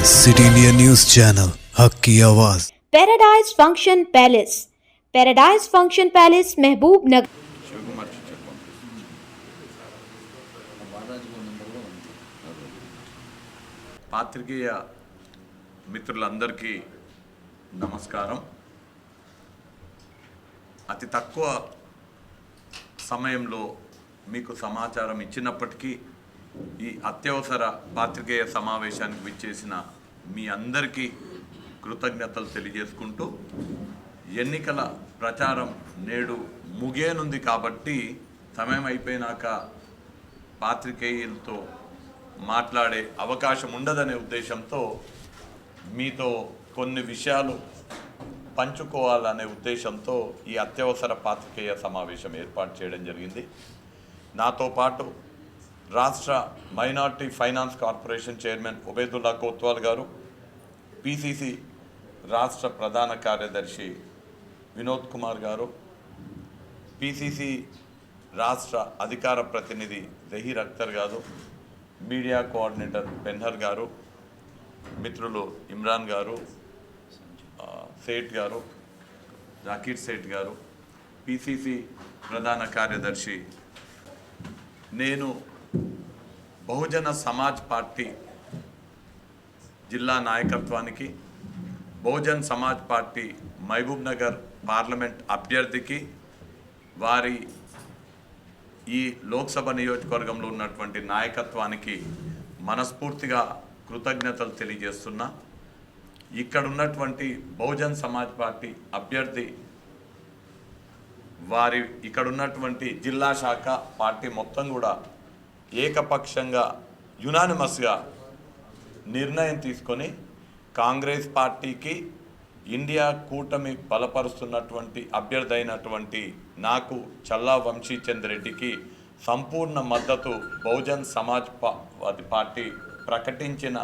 City India news channel हक की आवाज़। Paradise function palace, paradise function palace महबूब नगर। పాత్రికేయ మిత్రులందరికీ నమస్కారం. అతి తక్కువ సమయంలో మీకు సమాచారం ఇచ్చినప్పటికీ ఈ అత్యవసర పాత్రికేయ సమావేశానికి విచ్చేసిన మీ అందరికీ కృతజ్ఞతలు తెలియజేసుకుంటూ, ఎన్నికల ప్రచారం నేడు ముగియనుంది కాబట్టి సమయం అయిపోయినాక పాత్రికేయులతో మాట్లాడే అవకాశం ఉండదనే ఉద్దేశంతో మీతో కొన్ని విషయాలు పంచుకోవాలనే ఉద్దేశంతో ఈ అత్యవసర పాత్రికేయ సమావేశం ఏర్పాటు చేయడం జరిగింది. నాతో పాటు రాష్ట్ర minority finance corporation chairman Ubaidullah Kotwal గారు, పిసిసి రాష్ట్ర ప్రధాన కార్యదర్శి వినోద్ కుమార్ గారు, పిసిసి రాష్ట్ర అధికార ప్రతినిధి జహీర్ అఖ్తర్ గారు, మీడియా కోఆర్డినేటర్ పెన్హర్ గారు, మిత్రులు ఇమ్రాన్ గారు, సేఠ్ గారు, జాకీర్ సేఠ్ గారు, పిసిసి ప్రధాన కార్యదర్శి, నేను బహుజన సమాజ్ పార్టీ జిల్లా నాయకత్వానికి, బహుజన్ సమాజ్ పార్టీ మహబూబ్ నగర్ పార్లమెంట్ అభ్యర్థికి, వారి ఈ లోక్సభ నియోజకవర్గంలో ఉన్నటువంటి నాయకత్వానికి మనస్ఫూర్తిగా కృతజ్ఞతలు తెలియజేస్తున్నా. ఇక్కడ ఉన్నటువంటి బహుజన్ సమాజ్ పార్టీ అభ్యర్థి, వారి ఇక్కడ ఉన్నటువంటి జిల్లా శాఖ పార్టీ మొత్తం కూడా ఏకపక్షంగా యునానిమస్గా నిర్ణయం తీసుకొని కాంగ్రెస్ పార్టీకి, ఇండియా కూటమి బలపరుస్తున్నటువంటి అభ్యర్థి అయినటువంటి నాకు చల్లా వంశీచంద్ రెడ్డికి సంపూర్ణ మద్దతు బహుజన్ సమాజ్ పార్టీ ప్రకటించిన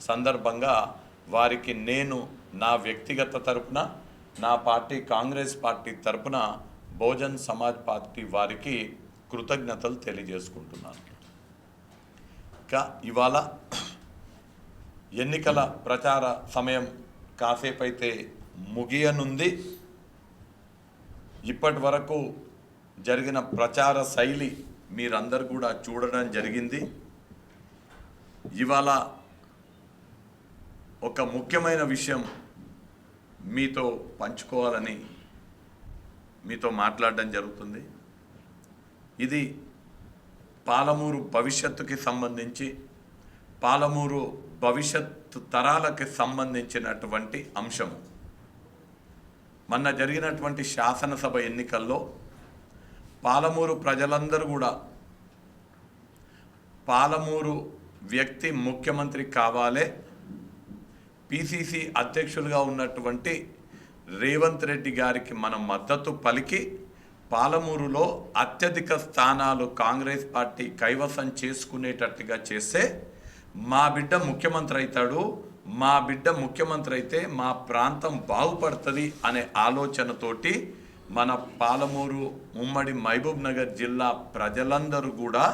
సందర్భంగా వారికి నేను నా వ్యక్తిగత తరపున, నా పార్టీ కాంగ్రెస్ పార్టీ తరపున బహుజన్ సమాజ్ పార్టీ వారికి కృతజ్ఞతలు తెలియజేసుకుంటున్నాను. ఇంకా ఇవాళ ఎన్నికల ప్రచార సమయం కాసేపు అయితే ముగియనుంది. ఇప్పటి వరకు జరిగిన ప్రచార శైలి మీరందరూ కూడా చూడడం జరిగింది. ఇవాళ ఒక ముఖ్యమైన విషయం మీతో పంచుకోవాలని మీతో మాట్లాడడం జరుగుతుంది. ఇది పాలమూరు భవిష్యత్తుకి సంబంధించి, పాలమూరు భవిష్యత్తు తరాలకి సంబంధించినటువంటి అంశం. మొన్న జరిగినటువంటి శాసనసభ ఎన్నికల్లో పాలమూరు ప్రజలందరూ కూడా పాలమూరు వ్యక్తి ముఖ్యమంత్రి కావాలే, పిసిసి అధ్యక్షులుగా ఉన్నటువంటి రేవంత్ రెడ్డి గారికి మనం మద్దతు పలికి పాలమూరులో అత్యధిక స్థానాలు కాంగ్రెస్ పార్టీ కైవసం చేసుకునేటట్టుగా చేస్తే మా బిడ్డ ముఖ్యమంత్రి అవుతాడు, మా బిడ్డ ముఖ్యమంత్రి అయితే మా ప్రాంతం బాగుపడుతుంది అనే ఆలోచనతోటి మన పాలమూరు ఉమ్మడి మహబూబ్ నగర్ జిల్లా ప్రజలందరూ కూడా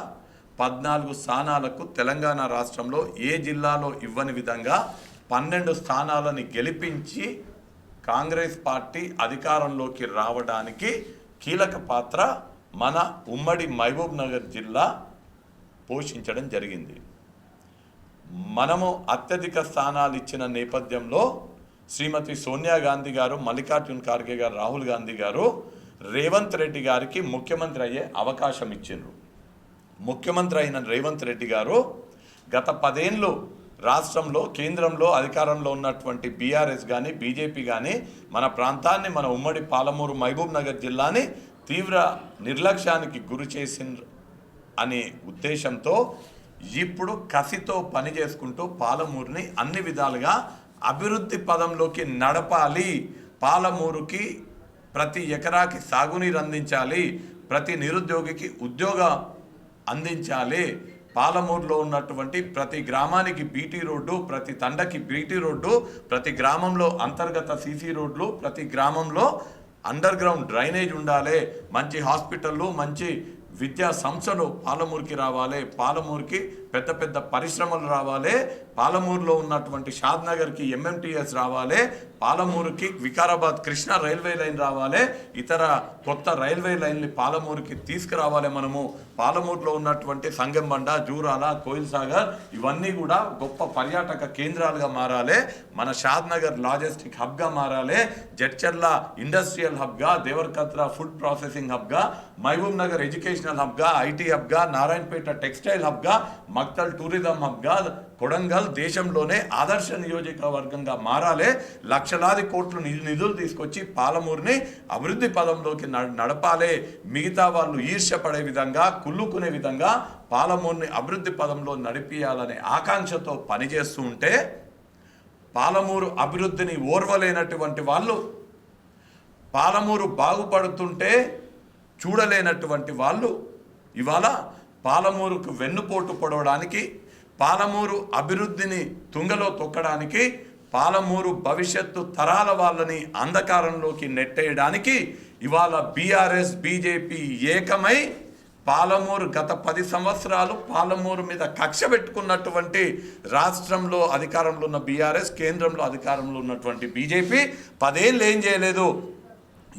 14 స్థానాలకు తెలంగాణ రాష్ట్రంలో ఏ జిల్లాలో ఇవ్వని విధంగా 12 స్థానాలని గెలిపించి కాంగ్రెస్ పార్టీ అధికారంలోకి రావడానికి కీలక పాత్ర మన ఉమ్మడి మహబూబ్ నగర్ జిల్లా పోషించడం జరిగింది. మనము అత్యధిక స్థానాలు ఇచ్చిన నేపథ్యంలో శ్రీమతి సోనియా గాంధీ గారు, మల్లికార్జున్ ఖార్గే గారు, రాహుల్ గాంధీ గారు రేవంత్ రెడ్డి గారికి ముఖ్యమంత్రి అయ్యే అవకాశం ఇచ్చిండ్రు. ముఖ్యమంత్రి అయిన రేవంత్ రెడ్డి గారు గత 10 ఏళ్ళు రాష్ట్రంలో, కేంద్రంలో అధికారంలో ఉన్నటువంటి బీఆర్ఎస్ కానీ, బీజేపీ కానీ మన ప్రాంతాన్ని, మన ఉమ్మడి పాలమూరు మహబూబ్ నగర్ జిల్లాని తీవ్ర నిర్లక్ష్యానికి గురి చేసిండ్రు అనే ఉద్దేశంతో ఇప్పుడు కసితో పని చేసుకుంటూ పాలమూరుని అన్ని విధాలుగా అభివృద్ధి పదంలోకి నడపాలి, పాలమూరుకి ప్రతి ఎకరాకి సాగునీరు అందించాలి, ప్రతి నిరుద్యోగికి ఉద్యోగం అందించాలి, పాలమూరులో ఉన్నటువంటి ప్రతి గ్రామానికి బీటీ రోడ్డు, ప్రతి తండకి బీటీ రోడ్డు, ప్రతి గ్రామంలో అంతర్గత సీసీ రోడ్లు, ప్రతి గ్రామంలో అండర్ గ్రౌండ్ డ్రైనేజ్ ఉండాలి, మంచి హాస్పిటళ్ళు, మంచి విద్యా సంస్థలు పాలమూరుకి రావాలి, పాలమూరుకి పెద్ద పెద్ద పరిశ్రమలు రావాలి, పాలమూరులో ఉన్నటువంటి షాద్నగర్కి ఎంఎంటీఎస్ రావాలి, పాలమూరుకి వికారాబాద్ కృష్ణా రైల్వే లైన్ రావాలి, ఇతర కొత్త రైల్వే లైన్లు పాలమూరుకి తీసుకురావాలి. మనము పాలమూరులో ఉన్నటువంటి సంగెంబండ, జూరాల, కోయిల్ సాగర్ ఇవన్నీ కూడా గొప్ప పర్యాటక కేంద్రాలుగా మారాలి. మన షాద్నగర్ లాజిస్టిక్ హబ్గా మారాలి, జడ్చర్ల ఇండస్ట్రియల్ హబ్గా, దేవరకత్ర ఫుడ్ ప్రాసెసింగ్ హబ్గా, మహబూబ్ నగర్ ఎడ్యుకేషనల్ హబ్గా, ఐటీ హబ్గా, నారాయణపేట టెక్స్టైల్ హబ్గా, మక్తల్ టూరిజం హబ్గా, కొడంగల్ దేశంలోనే ఆదర్శ నియోజకవర్గంగా మారాలి. లక్షలాది కోట్లు నిధులు తీసుకొచ్చి పాలమూరుని అభివృద్ధి పదంలోకి నడపాలి. మిగతా వాళ్ళు ఈర్ష్యపడే విధంగా, కుళ్ళుకునే విధంగా పాలమూరుని అభివృద్ధి పదంలో నడిపియాలనే ఆకాంక్షతో పనిచేస్తూ ఉంటే, పాలమూరు అభివృద్ధిని ఓర్వలేనటువంటి వాళ్ళు, పాలమూరు బాగుపడుతుంటే చూడలేనటువంటి వాళ్ళు ఇవాళ పాలమూరుకు వెన్నుపోటు పొడవడానికి, పాలమూరు అభివృద్ధిని తుంగలో తొక్కడానికి, పాలమూరు భవిష్యత్తు తరాల వాళ్ళని అంధకారంలోకి నెట్టేయడానికి ఇవాళ బీఆర్ఎస్ బీజేపీ ఏకమై పాలమూరు గత 10 సంవత్సరాలు పాలమూరు మీద కక్ష పెట్టుకున్నటువంటి రాష్ట్రంలో అధికారంలో ఉన్న బీఆర్ఎస్, కేంద్రంలో అధికారంలో ఉన్నటువంటి బీజేపీ 10 ఏళ్ళు ఏం చేయలేదు.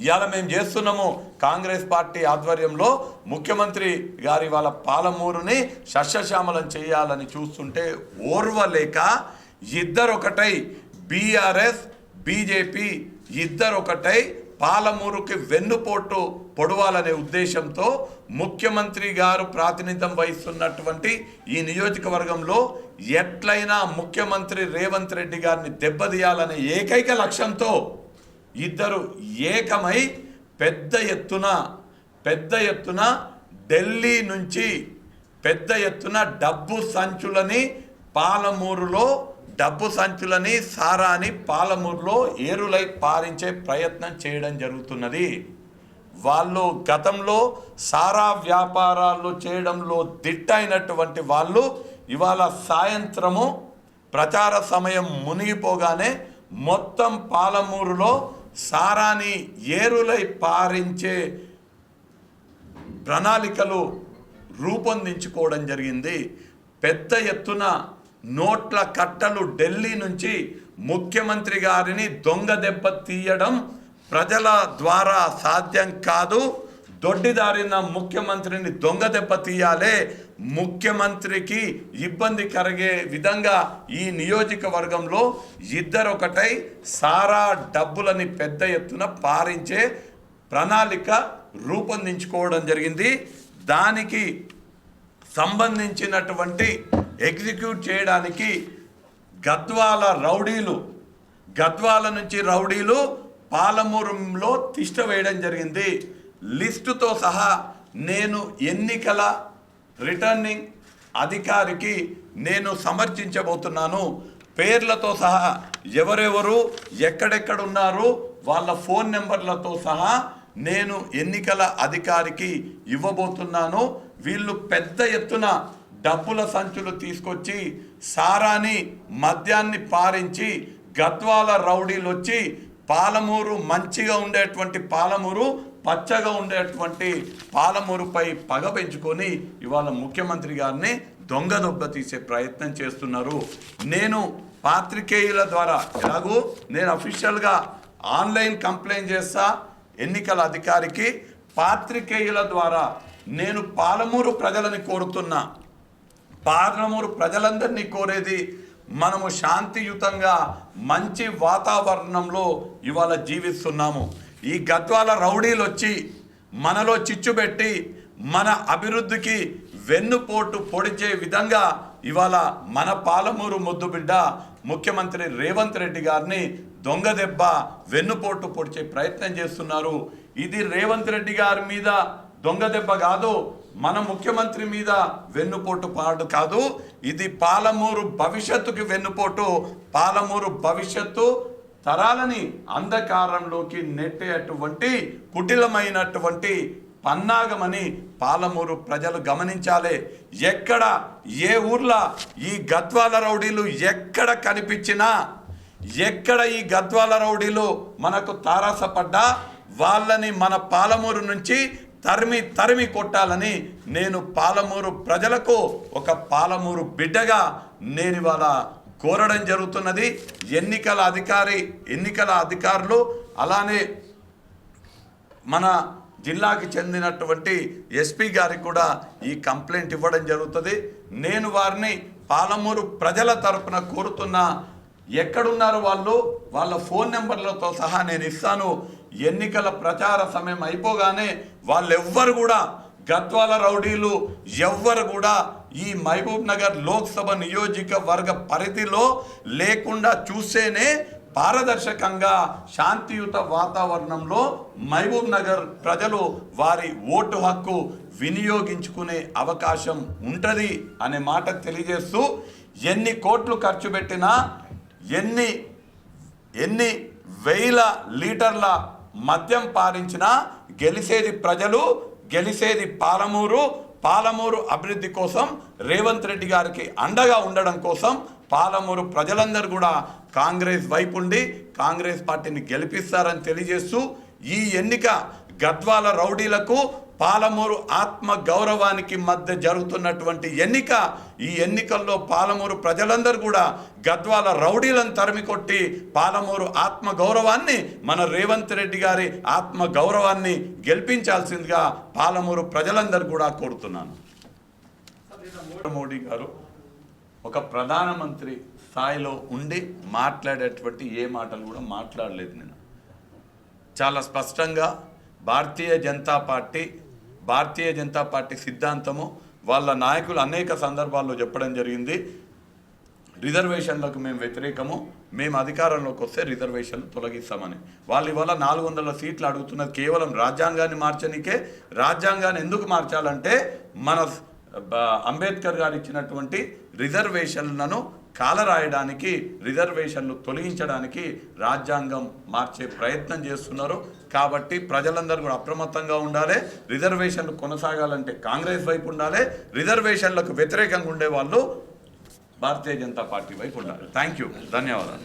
ఇవాళ మేము చేస్తున్నాము కాంగ్రెస్ పార్టీ ఆధ్వర్యంలో ముఖ్యమంత్రి గారి వాళ్ళ పాలమూరుని సస్యశ్యామలం చేయాలని చూస్తుంటే ఓర్వలేక ఇద్దరొకటై, బీఆర్ఎస్ బీజేపీ ఇద్దరొకటై పాలమూరుకి వెన్నుపోటు పొడవాలనే ఉద్దేశంతో ముఖ్యమంత్రి గారు ప్రాతినిధ్యం వహిస్తున్నటువంటి ఈ నియోజకవర్గంలో ఎట్లయినా ముఖ్యమంత్రి రేవంత్ రెడ్డి గారిని దెబ్బతీయాలనే ఏకైక లక్ష్యంతో ఇద్దరు ఏకమై పెద్ద ఎత్తున ఢిల్లీ నుంచి పెద్ద ఎత్తున డబ్బు సంచులని పాలమూరులో, డబ్బు సంచులని సారాని పాలమూరులో ఏరులై పారించే ప్రయత్నం చేయడం జరుగుతున్నది. వాళ్ళు గతంలో సారా వ్యాపారాలు చేయడంలో దిట్టైనటువంటి వాళ్ళు ఇవాళ సాయంత్రము ప్రచార సమయం మునిగిపోగానే మొత్తం పాలమూరులో సారాని ఏరులై పారించే ప్రణాళికలు రూపొందించుకోవడం జరిగింది. పెద్ద ఎత్తున నోట్ల కట్టలు ఢిల్లీ నుంచి ముఖ్యమంత్రి గారిని దొంగ దెబ్బ తీయడం ప్రజల ద్వారా సాధ్యం కాదు. దొడ్డిదారిన ముఖ్యమంత్రిని దొంగ దెబ్బ తీయాలే, ముఖ్యమంత్రికి ఇబ్బంది కలిగే విధంగా ఈ నియోజకవర్గంలో ఇద్దరొకటై సారా డబ్బులని పెద్ద ఎత్తున పారించే ప్రణాళిక రూపొందించుకోవడం జరిగింది. దానికి సంబంధించినటువంటి ఎగ్జిక్యూట్ చేయడానికి గద్వాల నుంచి రౌడీలు పాలమూరులో తిష్ట వేయడం జరిగింది. లిస్టుతో సహా నేను ఎన్నికల రిటర్నింగ్ అధికారికి నేను సమర్పించబోతున్నాను. పేర్లతో సహా ఎవరెవరు ఎక్కడెక్కడ ఉన్నారు వాళ్ళ ఫోన్ నెంబర్లతో సహా నేను ఎన్నికల అధికారికి ఇవ్వబోతున్నాను. వీళ్ళు పెద్ద ఎత్తున డబ్బుల సంచులు తీసుకొచ్చి సారాని మద్యాన్ని పారించి గద్వాల రౌడీలు వచ్చి పాలమూరు మంచిగా ఉండేటువంటి పాలమూరు, పచ్చగా ఉండేటువంటి పాలమూరుపై పగ పెంచుకొని ఇవాళ ముఖ్యమంత్రి గారిని దొంగ దొబ్బ తీసే ప్రయత్నం చేస్తున్నారు. నేను పాత్రికేయుల ద్వారా ఎలాగూ నేను అఫీషియల్గా ఆన్లైన్ కంప్లైంట్ చేస్తా ఎన్నికల అధికారికి. పాత్రికేయుల ద్వారా నేను పాలమూరు ప్రజలని కోరుతున్నా, పాలమూరు ప్రజలందరినీ కోరేది మనము శాంతియుతంగా మంచి వాతావరణంలో ఇవాళ జీవిస్తున్నాము. ఈ గద్వాల రౌడీలు వచ్చి మనలో చిచ్చుబెట్టి మన అభివృద్ధికి వెన్నుపోటు పొడిచే విధంగా ఇవాళ మన పాలమూరు ముద్దుబిడ్డ ముఖ్యమంత్రి రేవంత్ రెడ్డి గారిని దొంగ దెబ్బ వెన్నుపోటు పొడిచే ప్రయత్నం చేస్తున్నారు. ఇది రేవంత్ రెడ్డి గారి మీద దొంగ దెబ్బ కాదు, మన ముఖ్యమంత్రి మీద వెన్నుపోటు పాడు కాదు, ఇది పాలమూరు భవిష్యత్తుకి వెన్నుపోటు. పాలమూరు భవిష్యత్తు తరాలని అంధకారంలోకి నెట్టేటువంటి కుటిలమైనటువంటి పన్నాగమని పాలమూరు ప్రజలు గమనించాలి. ఎక్కడ ఏ ఊర్లో ఈ గద్వాల రౌడీలు ఎక్కడ కనిపించినా, ఎక్కడ ఈ గద్వాల రౌడీలు మనకు తారాసపడ్డా వాళ్ళని మన పాలమూరు నుంచి తరిమి తరిమి కొట్టాలని నేను పాలమూరు ప్రజలకు ఒక పాలమూరు బిడ్డగా నేను ఇవాళ కోరడం జరుగుతున్నది. ఎన్నికల అధికారులు అలానే మన జిల్లాకి చెందినటువంటి ఎస్పీ గారికి కూడా ఈ కంప్లైంట్ ఇవ్వడం జరుగుతుంది. నేను వారిని పాలమూరు ప్రజల తరపున కోరుతున్నా, ఎక్కడున్నారు వాళ్ళ ఫోన్ నెంబర్లతో సహా నేను ఇస్తాను. ఎన్నికల ప్రచార సమయం అయిపోగానే వాళ్ళెవ్వరు కూడా గద్వాల రౌడీలు ఎవ్వరు కూడా ఈ మహబూబ్ నగర్ లోక్సభ నియోజకవర్గ పరిధిలో లేకుండా చూస్తేనే పారదర్శకంగా శాంతియుత వాతావరణంలో మహబూబ్ నగర్ ప్రజలు వారి ఓటు హక్కు వినియోగించుకునే అవకాశం ఉంటుంది అనే మాట తెలియజేస్తూ, ఎన్ని కోట్లు ఖర్చు పెట్టినా ఎన్ని వేల లీటర్ల మద్యం పారించినా గెలిచేది ప్రజలు, గెలిచేది పాలమూరు అభివృద్ధి కోసం రేవంత్ రెడ్డి గారికి అండగా ఉండడం కోసం పాలమూరు ప్రజలందరూ కూడా కాంగ్రెస్ వైపు ఉండి కాంగ్రెస్ పార్టీని గెలిపిస్తారని తెలియజేస్తూ, ఈ ఎన్నిక గద్వాల రౌడీలకు పాలమూరు ఆత్మ గౌరవానికి మధ్య జరుగుతున్నటువంటి ఎన్నిక. ఈ ఎన్నికల్లో పాలమూరు ప్రజలందరూ కూడా గద్వాల రౌడీలను తరిమికొట్టి పాలమూరు ఆత్మ గౌరవాన్ని, మన రేవంత్ రెడ్డి గారి ఆత్మ గౌరవాన్ని గెలిపించాల్సిందిగా పాలమూరు ప్రజలందరూ కూడా కోరుతున్నాను. మోడీ గారు ఒక ప్రధానమంత్రి స్థాయిలో ఉండి మాట్లాడేటువంటి ఏ మాటలు కూడా మాట్లాడలేదు. నేను చాలా స్పష్టంగా భారతీయ జనతా పార్టీ సిద్ధాంతము వాళ్ళ నాయకులు అనేక సందర్భాల్లో చెప్పడం జరిగింది. రిజర్వేషన్లకు మేము వ్యతిరేకము, మేము అధికారంలోకి వస్తే రిజర్వేషన్లు తొలగిస్తామని. వాళ్ళు ఇవాళ 400 సీట్లు అడుగుతున్నది కేవలం రాజ్యాంగాన్ని మార్చనికే. రాజ్యాంగాన్ని ఎందుకు మార్చాలంటే మన అంబేద్కర్ గారు ఇచ్చినటువంటి రిజర్వేషన్లను కాలరాయడానికి, రిజర్వేషన్లు తొలగించడానికి రాజ్యాంగం మార్చే ప్రయత్నం చేస్తున్నారు. కాబట్టి ప్రజలందరూ కూడా అప్రమత్తంగా ఉండాలి. రిజర్వేషన్లు కొనసాగాలంటే కాంగ్రెస్ వైపు ఉండాలి, రిజర్వేషన్లకు వ్యతిరేకంగా ఉండే వాళ్ళు భారతీయ జనతా పార్టీ వైపు ఉండాలి. థ్యాంక్ యూ, ధన్యవాదాలు.